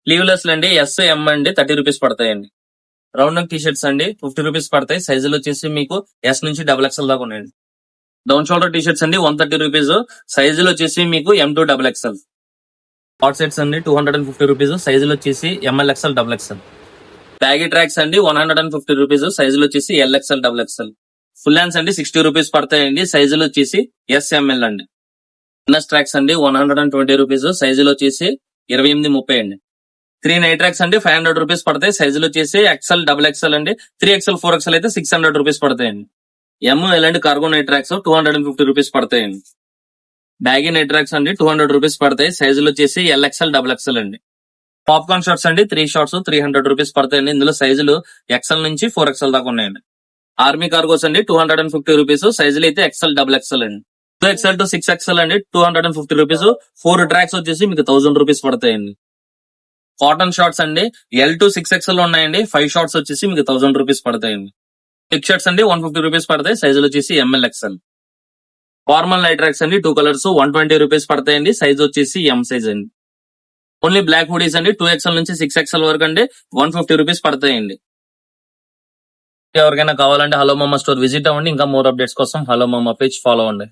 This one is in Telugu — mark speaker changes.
Speaker 1: స్లీవ్లెస్ అండి ఎస్ ఎం అండి 30 రూపీస్ పడతాయండి. రౌండ్ నెక్ టీ షర్ట్స్ అండి 50 రూపీస్ పడతాయి. సైజులు వచ్చేసి మీకు ఎస్ నుంచి XXL దాకా ఉన్నాయండి. డౌన్ షోల్డర్ టీ షర్ట్స్ అండి 130 రూపీస్. సైజులు వచ్చేసి మీకు M2 XXL. హాట్ సెట్స్ అండి 250 రూపీస్. సైజులు వచ్చేసి ML XL XXL. Baggy tracks అండి 150 రూపీస్. సైజులు వచ్చేసి LXL XXL. ఫుల్ హ్యాండ్స్ అండి 60 రూపీస్ పడతాయండి. సైజులు వచ్చేసి SML అండి. ఇన్నర్ ట్రాక్స్ అండి 120 రూపీస్. సైజులు వచ్చేసి 28, 30 అండి. 3 నైట్ ట్రాక్స్ అండి 500 రూపీస్ పడతాయి. సైజులు వచ్చేసి XL XXL అండి. 3XL 4XL అయితే 600 రూపీస్ పడతాయండి. ML అండి కార్గో నైట్ ట్రాక్స్ 250 రూపీస్ పడతాయండి. బ్యాగీ నైట్ ట్రాక్స్ అండి 200 రూపీస్ పడతాయి. సైజులు వచ్చేసి LXL XXL అండి. పాప్కార్న్ షార్ట్స్ అండి 3 షార్ట్స్ 300 రూపీస్ పడతాయండి. ఇందులో సైజులు XL నుంచి 4XL దాకా ఉన్నాయండి. ఆర్మీ కార్గోస్ అండి 250 రూపీస్. సైజులు అయితే XL XXL అండి. 2XL to 6XL అండి 250 రూపీస్. 4 ట్రాక్స్ వచ్చేసి మీకు 1000 రూపీస్ పడతాయండి. కాటన్ షార్ట్స్ అండి L to 6XL ఉన్నాయండి. 5 షార్ట్స్ వచ్చేసి మీకు 1000 రూపీస్ పడతాయండి. టిక్ షర్ట్స్ అండి 150 రూపీస్ పడతాయి. సైజులు వచ్చేసి ML XL. Formal night tracks అండి 2 కలర్స్ 120 రూపీస్ పడతాయండి. సైజ్ వచ్చేసి M సైజ్ అండి. ఓన్లీ బ్లాక్ హుడీస్ అండి 2XL నుంచి 6XL వరకు అండి 150 రూపీస్ పడతాయండి. ఎవరికైనా కావాలంటే హలో మామా స్టోర్ విజిట్ అవ్వండి. ఇంకా మోర్ అప్డేట్స్ కోసం హలో మామా పేజ్ ఫాలో అవ్వండి.